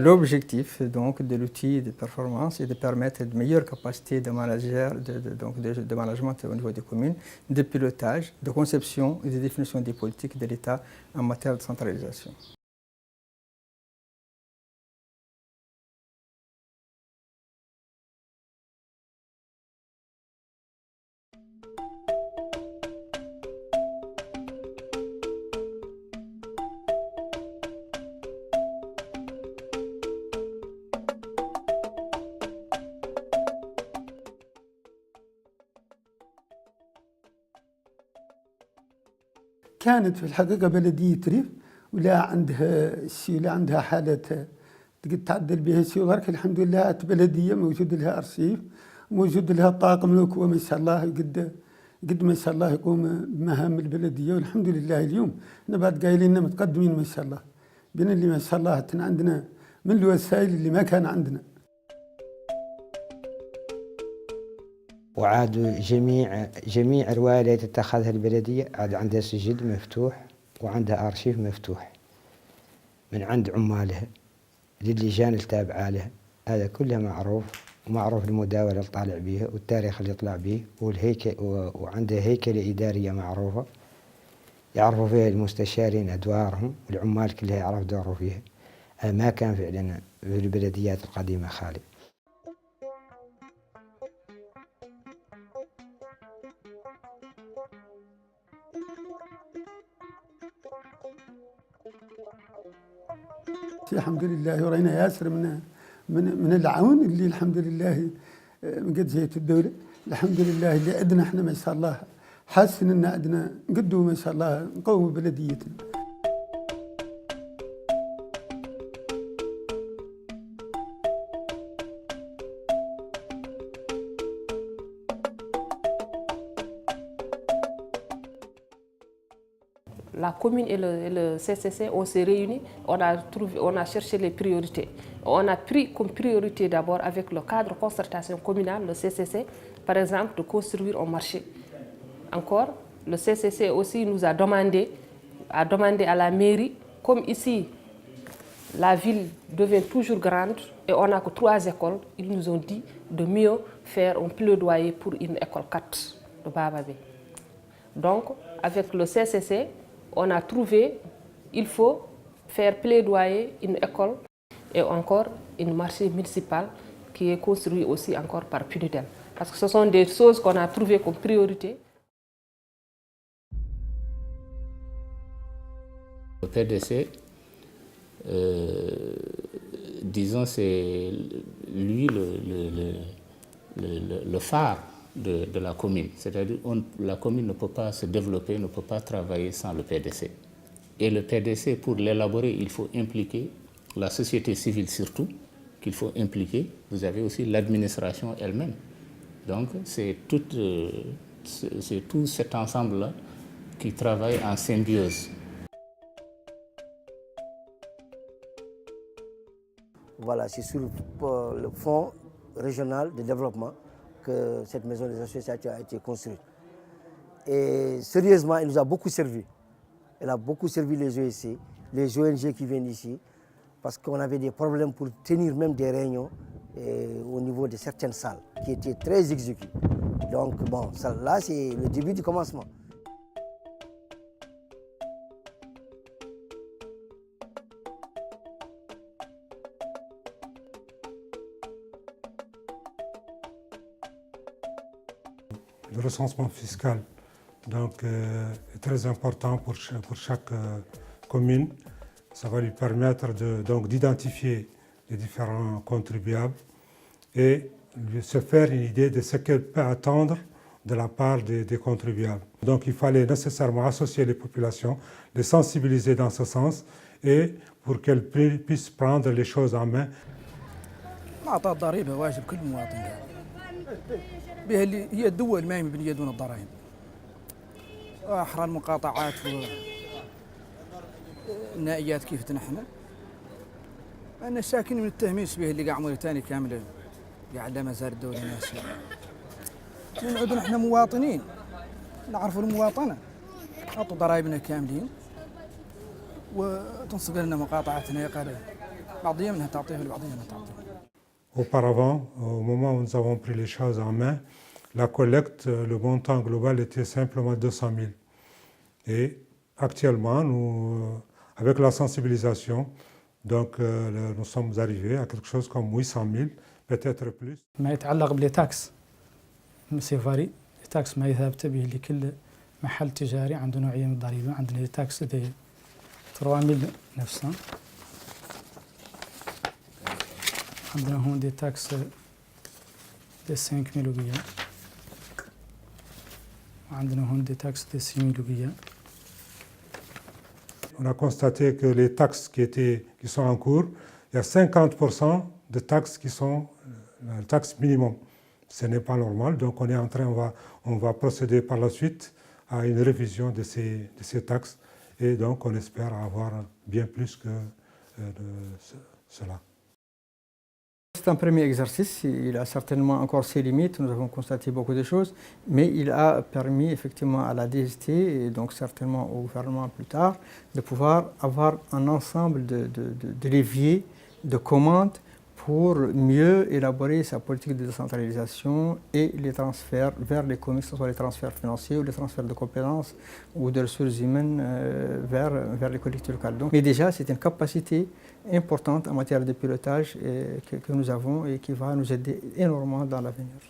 L'objectif donc de l'outil de performance est de permettre de meilleures capacités de de management au niveau des communes, de pilotage, de conception et de définition des politiques de l'État en matière de centralisation. كانت في الحقيقة بلدية ريف ولا عندها الشيء ولا عندها حالة تقد تعدل بها الشيء ولكن الحمد لله بلدية موجود لها أرشيف موجود لها طاقم الوكوة ما شاء الله قد ما شاء الله يقوم بمهام البلدية والحمد لله اليوم احنا بعد قايلين متقدمين ما شاء الله بين اللي ما شاء الله عندنا من الوسائل اللي ما كان عندنا. وعاد جميع الرواية التي تتخذها البلدية عاد عندها سجل مفتوح وعندها أرشيف مفتوح من عند عمالها للجان التابعة لها. هذا كله معروف ومعروف المداولة اللي طالع بيها والتاريخ اللي يطلع به والهيكل وعندها هيكلة إدارية معروفة يعرفوا فيها المستشارين أدوارهم والعمال كلها يعرف دوره فيها. هذا ما كان فعلا في البلديات القديمة خالي. الحمد لله ورينا ياسر من العون اللي الحمد لله من قد جيت الدولة الحمد لله اللي عندنا احنا ما شاء الله حاسين ان عندنا قدو ما شاء الله نقوم بلديتنا. La commune et le CCC, on s'est réunis, on a cherché les priorités. On a pris comme priorité d'abord avec le cadre de concertation communale, le CCC, par exemple, de construire un marché. Encore, le CCC aussi nous a demandé à la mairie, comme ici, la ville devient toujours grande et on n'a que 3 écoles, ils nous ont dit de mieux faire un plaidoyer pour une école 4 de Bababé. Donc, avec le CCC, on a trouvé il faut faire plaidoyer une école et encore une marché municipal qui est construit aussi encore par PUDEL. Parce que ce sont des choses qu'on a trouvées comme priorité. Le PDC, disons, c'est lui le phare de la commune. C'est-à-dire que la commune ne peut pas se développer, ne peut pas travailler sans le PDC. Et le PDC, pour l'élaborer, il faut impliquer la société civile surtout, qu'il faut impliquer. Vous avez aussi l'administration elle-même. Donc c'est tout cet ensemble-là qui travaille en symbiose. Voilà, c'est sur le fonds régional de développement que cette maison des associations a été construite. Et sérieusement, elle nous a beaucoup servi. Elle a beaucoup servi les ESC, les ONG qui viennent ici, parce qu'on avait des problèmes pour tenir même des réunions au niveau de certaines salles qui étaient très exiguës. Donc bon, là c'est le début du commencement. Le recensement fiscal donc, est très important pour chaque commune. Ça va lui permettre d'identifier les différents contribuables et se faire une idée de ce qu'elle peut attendre de la part des contribuables. Donc il fallait nécessairement associer les populations, les sensibiliser dans ce sens et pour qu'elles puissent prendre les choses en main. بها اللي هي الدول ما مبنيه دون الضرائب. احرى المقاطعات والنائيات كيف نحن. أن الساكنين متهمين به اللي قاع موريتاني كامله قاع على مزار الدوله ناس. نعودوا نحن مواطنين نعرفوا المواطنه. نعطوا ضرائبنا كاملين وتنصب لنا مقاطعتنا يا قريب. بعضية منها تعطيه والبعضية ما تعطيه. Auparavant, au moment où nous avons pris les choses en main, la collecte, le montant global était simplement 200 000. Et actuellement, avec la sensibilisation, donc, nous sommes arrivés à quelque chose comme 800 000, peut-être plus. ما يتعلق بالتاكس سيفاري التاكس ما ثابته به لكل محل تجاري عنده نوعية من الضريبة. عندنا تاكس دي 3000 نفسها. عندنا هون دي تاكس دي 5000 وبيا. وعندنا هون دي تاكس دي 6000 وبيا. On a constaté que les taxes qui sont en cours, il y a 50% de taxes qui sont la taxe minimum. Ce n'est pas normal, donc on va procéder par la suite à une révision de ces taxes et donc on espère avoir bien plus que cela. C'est un premier exercice, il a certainement encore ses limites, nous avons constaté beaucoup de choses, mais il a permis effectivement à la DST et donc certainement au gouvernement plus tard de pouvoir avoir un ensemble de leviers, de commandes pour mieux élaborer sa politique de décentralisation et les transferts vers les communes, que ce soit les transferts financiers ou les transferts de compétences ou de ressources humaines vers les collectivités locales. Donc, mais déjà, c'est une capacité importante en matière de pilotage que nous avons et qui va nous aider énormément dans l'avenir.